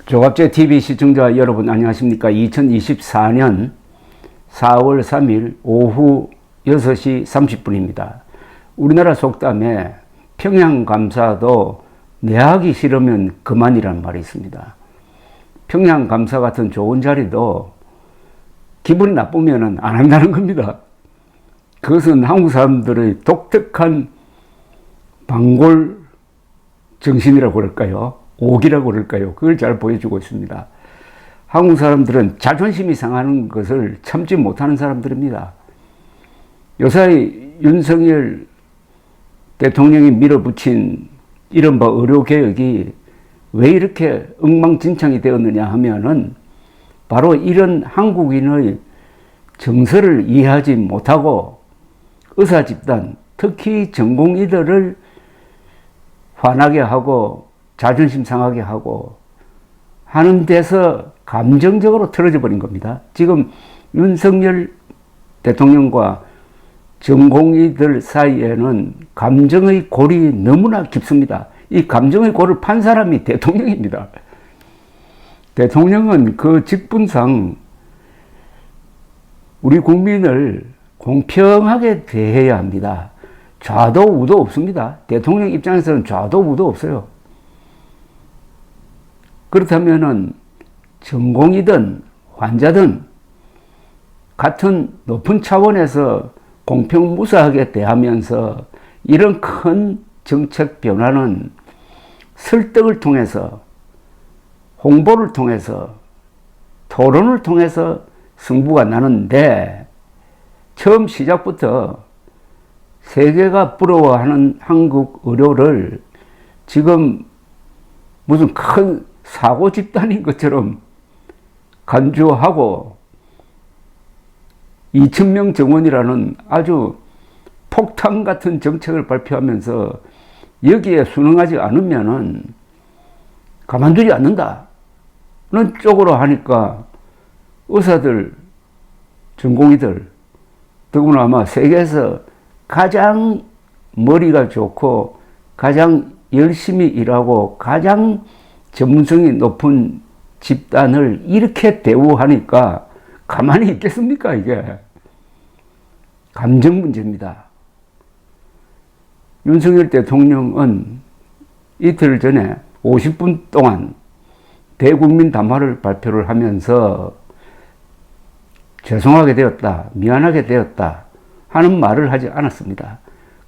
조갑제 TV 시청자 여러분 안녕하십니까? 2024년 4월 3일 오후 6시 30분입니다. 우리나라 속담에 평양감사도 내 하기 싫으면 그만이라는 말이 있습니다. 평양감사 같은 좋은 자리도 기분이 나쁘면 안 한다는 겁니다. 그것은 한국 사람들의 독특한 방골 정신이라고 그럴까요? 오기라고 그럴까요? 그걸 잘 보여주고 있습니다. 한국 사람들은 자존심이 상하는 것을 참지 못하는 사람들입니다. 요사이 윤석열 대통령이 밀어붙인 이른바 의료개혁이 왜 이렇게 엉망진창이 되었느냐 하면은 바로 이런 한국인의 정서를 이해하지 못하고 의사 집단, 특히 전공의들을 화나게 하고 자존심 상하게 하고 하는 데서 감정적으로 틀어져 버린 겁니다. 지금 윤석열 대통령과 전공의들 사이에는 감정의 골이 너무나 깊습니다. 이 감정의 골을 판 사람이 대통령입니다. 대통령은 그 직분상 우리 국민을 공평하게 대해야 합니다. 좌도 우도 없습니다. 대통령 입장에서는 좌도 우도 없어요. 그렇다면은 전공이든 환자든 같은 높은 차원에서 공평무사하게 대하면서 이런 큰 정책 변화는 설득을 통해서 홍보를 통해서 토론을 통해서 승부가 나는데 처음 시작부터 세계가 부러워하는 한국 의료를 지금 무슨 큰 사고 집단인 것처럼 간주하고 2,000명 정원이라는 아주 폭탄 같은 정책을 발표하면서 여기에 순응하지 않으면은 가만두지 않는다는 쪽으로 하니까 의사들, 전공의들, 더구나 아마 세계에서 가장 머리가 좋고 가장 열심히 일하고 가장 전문성이 높은 집단을 이렇게 대우하니까 가만히 있겠습니까? 이게 감정 문제입니다. 윤석열 대통령은 이틀 전에 50분 동안 대국민 담화를 발표를 하면서 죄송하게 되었다, 미안하게 되었다 하는 말을 하지 않았습니다.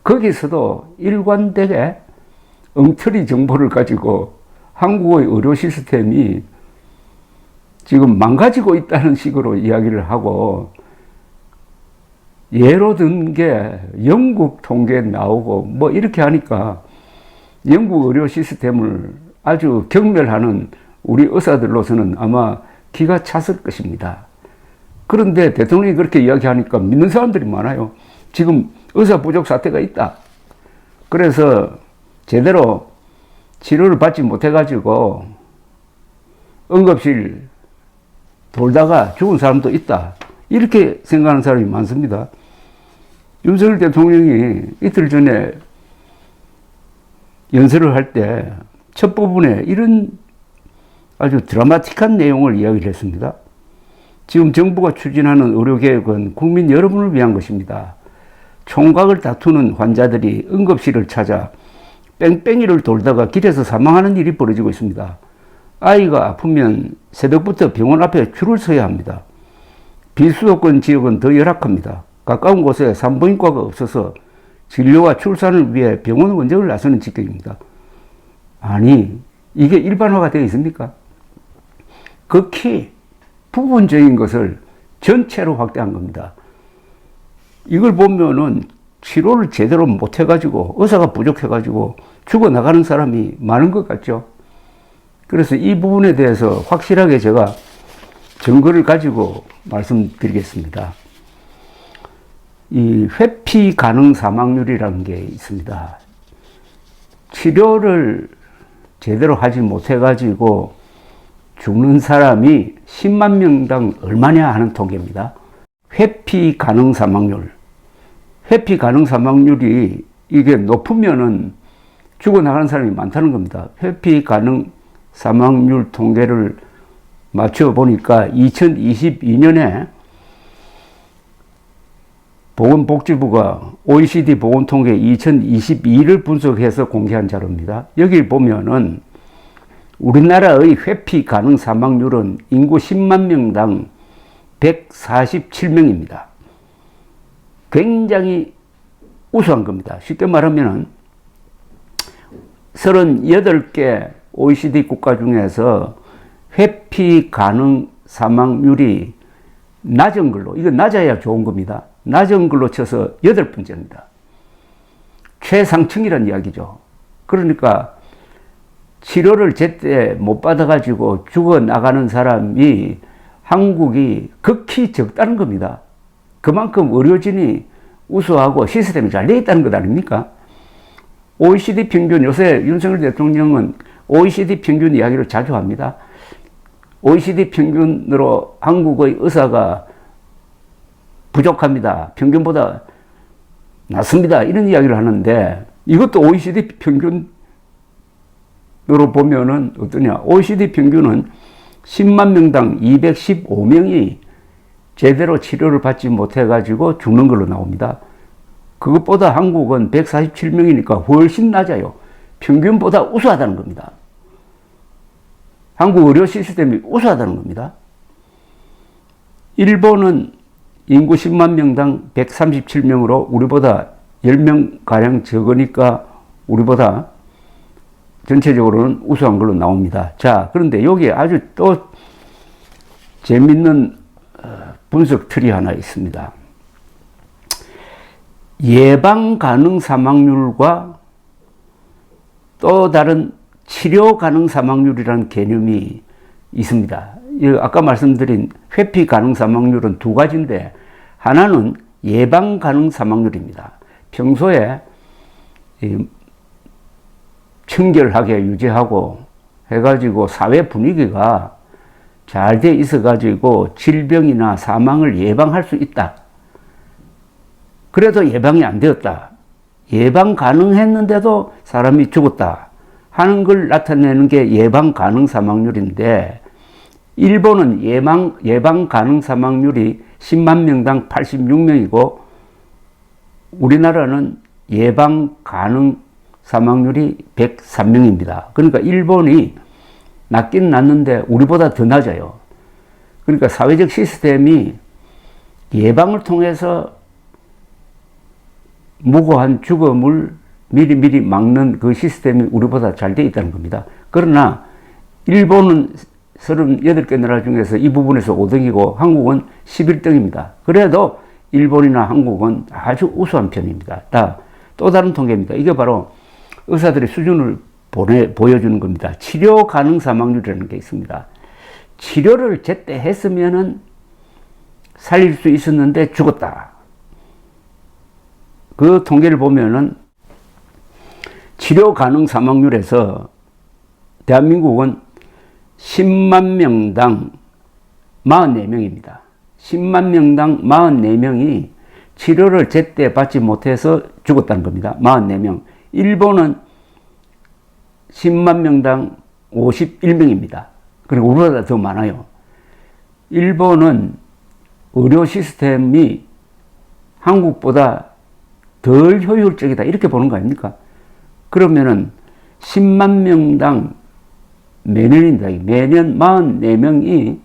거기서도 일관되게 엉터리 정보를 가지고 한국의 의료 시스템이 지금 망가지고 있다는 식으로 이야기를 하고 예로 든 게 영국 통계 나오고 뭐 이렇게 하니까 영국 의료 시스템을 아주 경멸하는 우리 의사들로서는 아마 기가 찼을 것입니다. 그런데 대통령이 그렇게 이야기하니까 믿는 사람들이 많아요. 지금 의사 부족 사태가 있다. 그래서 제대로 치료를 받지 못해가지고 응급실 돌다가 죽은 사람도 있다. 이렇게 생각하는 사람이 많습니다. 윤석열 대통령이 이틀 전에 연설을 할 때 첫 부분에 이런 아주 드라마틱한 내용을 이야기를 했습니다. 지금 정부가 추진하는 의료개혁은 국민 여러분을 위한 것입니다. 총각을 다투는 환자들이 응급실을 찾아 뺑뺑이를 돌다가 길에서 사망하는 일이 벌어지고 있습니다. 아이가 아프면 새벽부터 병원 앞에 줄을 서야 합니다. 비수도권 지역은 더 열악합니다. 가까운 곳에 산부인과가 없어서 진료와 출산을 위해 병원 원정을 나서는 지경입니다. 아니, 이게 일반화가 되어 있습니까? 극히 부분적인 것을 전체로 확대한 겁니다. 이걸 보면은 치료를 제대로 못 해가지고 의사가 부족해가지고 죽어나가는 사람이 많은 것 같죠. 그래서 이 부분에 대해서 확실하게 제가 증거를 가지고 말씀드리겠습니다. 이 회피 가능 사망률이라는 게 있습니다. 치료를 제대로 하지 못해가지고 죽는 사람이 10만 명당 얼마냐 하는 통계입니다. 회피 가능 사망률. 회피 가능 사망률이 이게 높으면은 죽어나가는 사람이 많다는 겁니다. 회피 가능 사망률 통계를 맞춰보니까 2022년에 보건복지부가 OECD 보건통계 2022를 분석해서 공개한 자료입니다. 여기 보면은 우리나라의 회피 가능 사망률은 인구 10만 명당 147명입니다. 굉장히 우수한 겁니다. 쉽게 말하면은 38개 OECD 국가 중에서 회피 가능 사망률이 낮은 걸로, 이거 낮아야 좋은 겁니다. 낮은 걸로 쳐서 8번째입니다. 최상층이란 이야기죠. 그러니까 치료를 제때 못 받아가지고 죽어나가는 사람이 한국이 극히 적다는 겁니다. 그만큼 의료진이 우수하고 시스템이 잘 되어 있다는 것 아닙니까? OECD 평균, 요새 윤석열 대통령은 OECD 평균 이야기를 자주 합니다. OECD 평균으로 한국의 의사가 부족합니다. 평균보다 낮습니다. 이런 이야기를 하는데 이것도 OECD 평균으로 보면은 어떠냐. OECD 평균은 10만 명당 215명이 제대로 치료를 받지 못해가지고 죽는 걸로 나옵니다. 그것보다 한국은 147명이니까 훨씬 낮아요. 평균보다 우수하다는 겁니다. 한국 의료 시스템이 우수하다는 겁니다. 일본은 인구 10만 명당 137명으로 우리보다 10명가량 적으니까 우리보다 전체적으로는 우수한 걸로 나옵니다. 자, 그런데 여기에 아주 또 재밌는 분석 틀이 하나 있습니다. 예방 가능 사망률과 또 다른 치료 가능 사망률이라는 개념이 있습니다. 아까 말씀드린 회피 가능 사망률은 두 가지인데 하나는 예방 가능 사망률입니다. 평소에 청결하게 유지하고 해가지고 사회 분위기가 잘 돼 있어가지고 질병이나 사망을 예방할 수 있다. 그래도 예방이 안 되었다. 예방 가능했는데도 사람이 죽었다 하는 걸 나타내는 게 예방 가능 사망률인데 일본은 예방 가능 사망률이 10만 명당 86명이고 우리나라는 예방 가능 사망률이 103명입니다. 그러니까 일본이 낮긴 낮는데 우리보다 더 낮아요. 그러니까 사회적 시스템이 예방을 통해서 무고한 죽음을 미리미리 막는 그 시스템이 우리보다 잘 되어 있다는 겁니다. 그러나 일본은 38개 나라 중에서 이 부분에서 5등이고 한국은 11등입니다. 그래도 일본이나 한국은 아주 우수한 편입니다. 또 다른 통계입니다. 이게 바로 의사들의 수준을 보여주는 겁니다. 치료 가능 사망률이라는 게 있습니다. 치료를 제때 했으면은 살릴 수 있었는데 죽었다. 그 통계를 보면은 치료 가능 사망률에서 대한민국은 10만 명당 44명입니다. 10만 명당 44명이 치료를 제때 받지 못해서 죽었다는 겁니다. 44명. 일본은 10만 명당 51명입니다. 그리고 우리보다 더 많아요. 일본은 의료 시스템이 한국보다 덜 효율적이다. 이렇게 보는 거 아닙니까? 그러면은 10만 명당 매년 44명이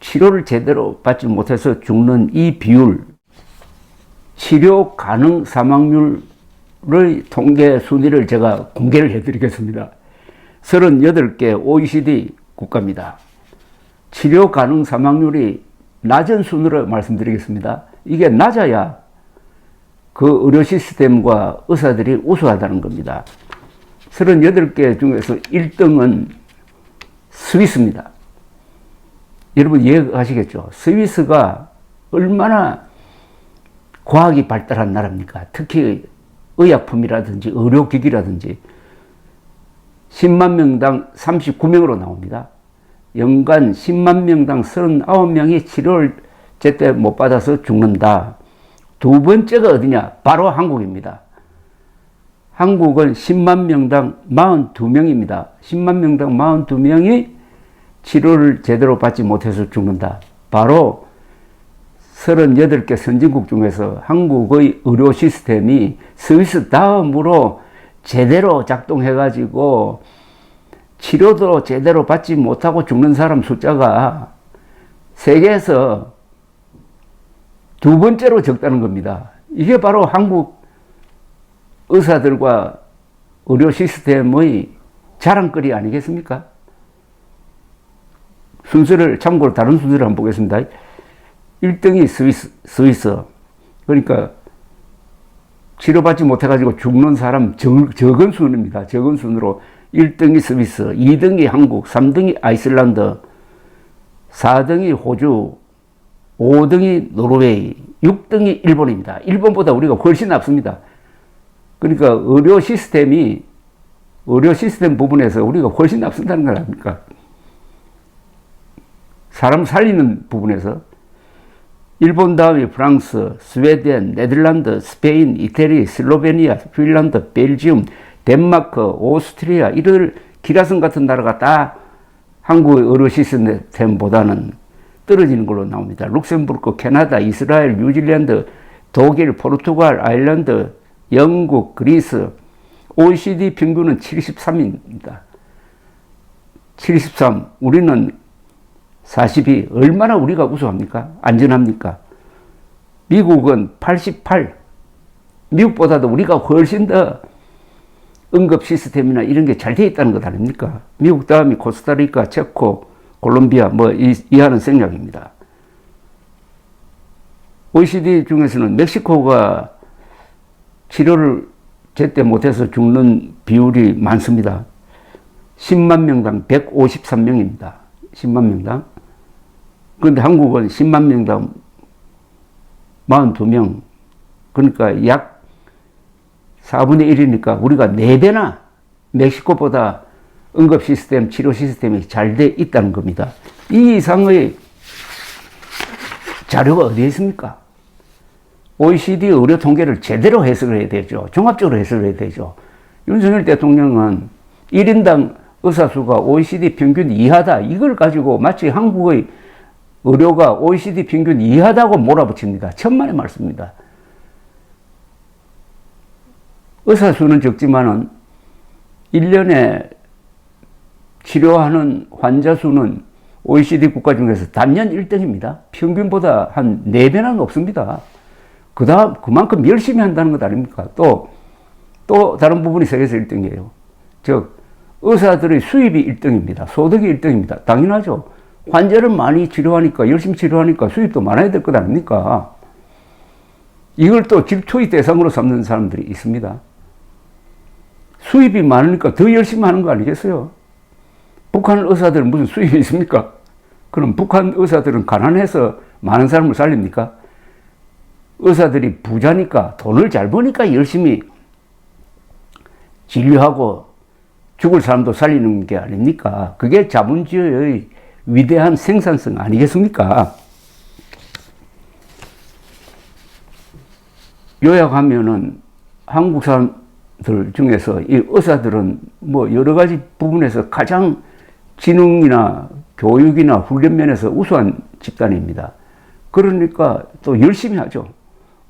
치료를 제대로 받지 못해서 죽는 이 비율, 치료 가능 사망률의 통계 순위를 제가 공개를 해드리겠습니다. 38개 OECD 국가입니다. 치료 가능 사망률이 낮은 순으로 말씀드리겠습니다. 이게 낮아야 그 의료 시스템과 의사들이 우수하다는 겁니다. 38개 중에서 1등은 스위스입니다. 여러분 이해하시겠죠? 스위스가 얼마나 과학이 발달한 나라입니까? 특히 의약품이라든지 의료기기라든지 10만 명당 39명으로 나옵니다. 연간 10만 명당 39명이 치료를 제때 못 받아서 죽는다. 두 번째가 어디냐? 바로 한국입니다. 한국은 10만 명당 42명입니다. 10만 명당 42명이 치료를 제대로 받지 못해서 죽는다. 바로 38개 선진국 중에서 한국의 의료 시스템이 스위스 다음으로 제대로 작동해가지고 치료도 제대로 받지 못하고 죽는 사람 숫자가 세계에서 두 번째로 적다는 겁니다. 이게 바로 한국 의사들과 의료 시스템의 자랑거리 아니겠습니까? 순서를 참고로 다른 순서를 한번 보겠습니다. 1등이 스위스. 그러니까 치료받지 못해가지고 죽는 사람 적은 순입니다. 적은 순으로 1등이 스위스, 2등이 한국, 3등이 아이슬란드, 4등이 호주, 5등이 노르웨이, 6등이 일본입니다. 일본보다 우리가 훨씬 앞섭니다. 그러니까 의료 시스템 부분에서 우리가 훨씬 앞선다는 걸 아닙니까? 사람 살리는 부분에서 일본 다음에 프랑스, 스웨덴, 네덜란드, 스페인, 이태리, 슬로베니아, 핀란드, 벨지움, 덴마크, 오스트리아 이런 기라성 같은 나라가 다 한국의 의료 시스템보다는 떨어지는 걸로 나옵니다. 룩셈부르크, 캐나다, 이스라엘, 뉴질랜드, 독일, 포르투갈, 아일랜드, 영국, 그리스, OECD 평균은 73입니다. 73. 우리는 42. 얼마나 우리가 우수합니까? 안전합니까? 미국은 88. 미국보다도 우리가 훨씬 더 응급 시스템이나 이런 게 잘 되어 있다는 것 아닙니까? 미국 다음이 코스타리카, 체코, 콜롬비아 이하는 생략입니다. OECD 중에서는 멕시코가 치료를 제때 못해서 죽는 비율이 많습니다. 10만 명당 153명입니다. 10만 명당. 그런데 한국은 10만 명당 42명. 그러니까 약 4분의 1이니까 우리가 4배나 멕시코보다 응급 시스템, 치료 시스템이 잘 돼 있다는 겁니다. 이 이상의 자료가 어디에 있습니까? OECD 의료 통계를 제대로 해석을 해야 되죠. 종합적으로 해석을 해야 되죠. 윤석열 대통령은 1인당 의사 수가 OECD 평균 이하다. 이걸 가지고 마치 한국의 의료가 OECD 평균 이하다고 몰아붙입니다. 천만의 말씀입니다. 의사 수는 적지만은 1년에 치료하는 환자 수는 OECD 국가 중에서 단연 1등입니다. 평균보다 한 4배나 높습니다. 그만큼 열심히 한다는 것 아닙니까? 또 다른 부분이 세계에서 1등이에요. 즉, 의사들의 수입이 1등입니다. 소득이 1등입니다. 당연하죠. 환자를 많이 치료하니까, 열심히 치료하니까 수입도 많아야 될 것 아닙니까? 이걸 또 질투의 대상으로 삼는 사람들이 있습니다. 수입이 많으니까 더 열심히 하는 거 아니겠어요? 북한 의사들은 무슨 수입이 있습니까? 그럼 북한 의사들은 가난해서 많은 사람을 살립니까? 의사들이 부자니까, 돈을 잘 버니까 열심히 진료하고 죽을 사람도 살리는 게 아닙니까? 그게 자본주의의 위대한 생산성 아니겠습니까? 요약하면은 한국 사람들 중에서 이 의사들은 여러 가지 부분에서 가장 지능이나 교육이나 훈련 면에서 우수한 집단입니다. 그러니까 또 열심히 하죠.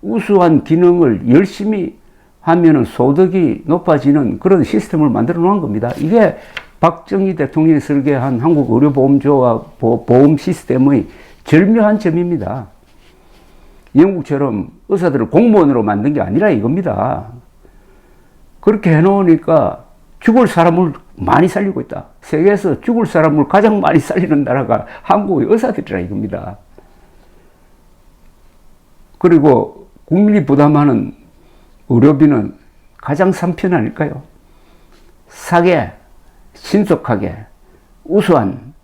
우수한 기능을 열심히 하면은 소득이 높아지는 그런 시스템을 만들어 놓은 겁니다. 이게 박정희 대통령이 설계한 한국 의료보험조합 보험 시스템의 절묘한 점입니다. 영국처럼 의사들을 공무원으로 만든 게 아니라 이겁니다. 그렇게 해놓으니까 죽을 사람을 많이 살리고 있다. 세계에서 죽을 사람을 가장 많이 살리는 나라가 한국의 의사들이라 이겁니다. 그리고 국민이 부담하는 의료비는 가장 싼 편 아닐까요? 싸게, 신속하게, 우수한,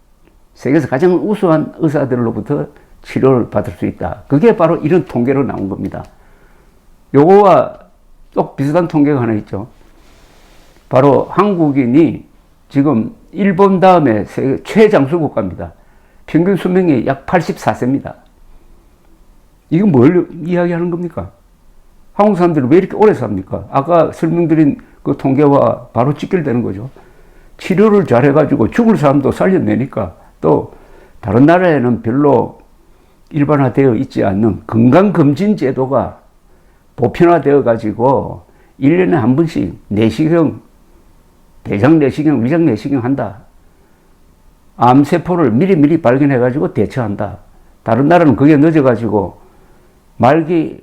세계에서 가장 우수한 의사들로부터 치료를 받을 수 있다. 그게 바로 이런 통계로 나온 겁니다. 요거와 또 비슷한 통계가 하나 있죠. 바로 한국인이 지금 일본 다음에 세계 최장수 국가입니다. 평균 수명이 약 84세입니다. 이건 뭘 이야기하는 겁니까? 한국 사람들이 왜 이렇게 오래 삽니까? 아까 설명드린 그 통계와 바로 직결되는 거죠. 치료를 잘해가지고 죽을 사람도 살려내니까 또 다른 나라에는 별로 일반화되어 있지 않는 건강검진 제도가 보편화되어 가지고 1년에 한 번씩 내시경, 대장 내시경, 위장 내시경 한다. 암세포를 미리미리 발견해 가지고 대처한다. 다른 나라는 그게 늦어 가지고 말기가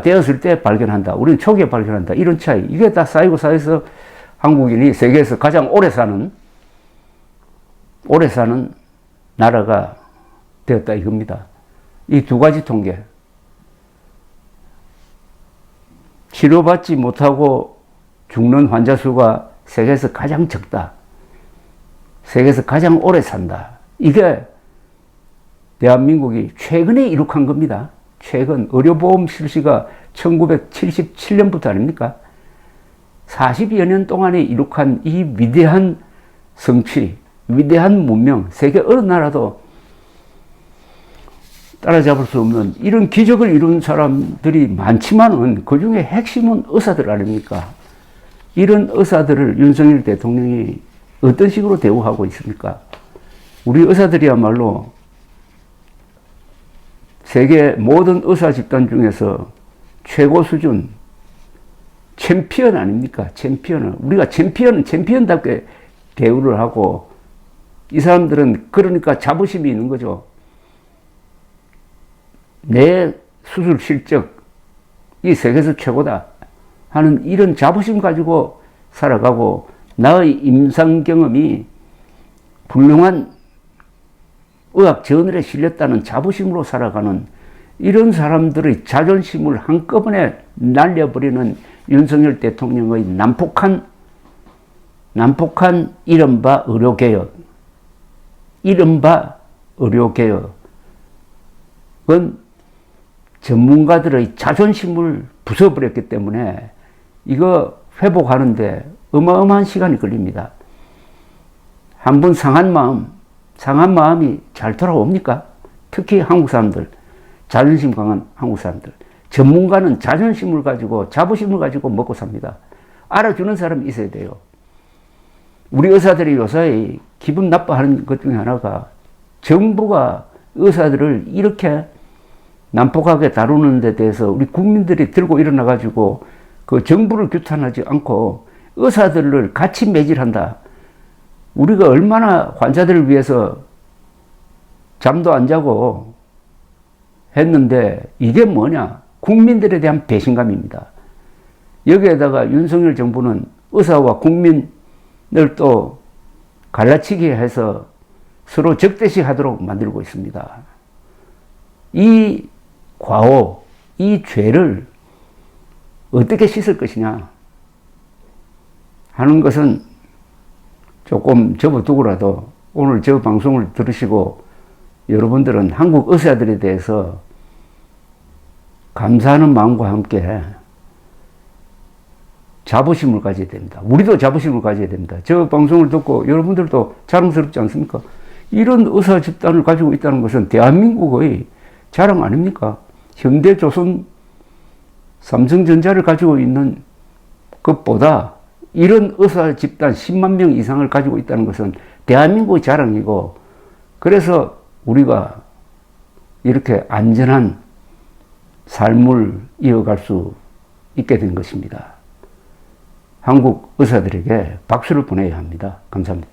되었을 때 발견한다. 우리는 초기에 발견한다. 이런 차이. 이게 다 쌓이고 쌓여서 한국인이 세계에서 가장 오래 사는 나라가 되었다 이겁니다. 이 두 가지 통계. 치료받지 못하고 죽는 환자 수가 세계에서 가장 적다. 세계에서 가장 오래 산다. 이게 대한민국이 최근에 이룩한 겁니다. 최근 의료보험 실시가 1977년부터 아닙니까? 40여 년 동안에 이룩한 이 위대한 성취, 위대한 문명, 세계 어느 나라도 따라잡을 수 없는 이런 기적을 이룬 사람들이 많지만은 그 중에 핵심은 의사들 아닙니까? 이런 의사들을 윤석열 대통령이 어떤 식으로 대우하고 있습니까? 우리 의사들이야말로 세계 모든 의사 집단 중에서 최고 수준, 챔피언 아닙니까? 챔피언을. 우리가 챔피언답게 대우를 하고 이 사람들은 그러니까 자부심이 있는 거죠. 내 수술 실적이 세계에서 최고다 하는 이런 자부심 가지고 살아가고 나의 임상 경험이 훌륭한 의학 저널에 실렸다는 자부심으로 살아가는 이런 사람들의 자존심을 한꺼번에 날려버리는 윤석열 대통령의 난폭한 이른바 의료개혁은 전문가들의 자존심을 부숴버렸기 때문에 이거 회복하는데 어마어마한 시간이 걸립니다. 한번 상한 마음이 잘 돌아옵니까? 특히 한국 사람들, 자존심 강한 한국 사람들. 전문가는 자존심을 가지고 자부심을 가지고 먹고 삽니다. 알아주는 사람이 있어야 돼요. 우리 의사들이 요새 기분 나빠하는 것 중에 하나가 정부가 의사들을 이렇게 난폭하게 다루는 데 대해서 우리 국민들이 들고 일어나 가지고 그 정부를 규탄하지 않고 의사들을 같이 매질한다. 우리가 얼마나 환자들을 위해서 잠도 안 자고 했는데 이게 뭐냐? 국민들에 대한 배신감입니다. 여기에다가 윤석열 정부는 의사와 국민을 또 갈라치기 해서 서로 적대시 하도록 만들고 있습니다. 이 과오, 이 죄를 어떻게 씻을 것이냐 하는 것은 조금 접어두고라도 오늘 저 방송을 들으시고 여러분들은 한국 의사들에 대해서 감사하는 마음과 함께 자부심을 가져야 됩니다. 우리도 자부심을 가져야 됩니다. 저 방송을 듣고 여러분들도 자랑스럽지 않습니까? 이런 의사 집단을 가지고 있다는 것은 대한민국의 자랑 아닙니까? 현대조선 삼성전자를 가지고 있는 것보다 이런 의사 집단 10만 명 이상을 가지고 있다는 것은 대한민국의 자랑이고, 그래서 우리가 이렇게 안전한 삶을 이어갈 수 있게 된 것입니다. 한국 의사들에게 박수를 보내야 합니다. 감사합니다.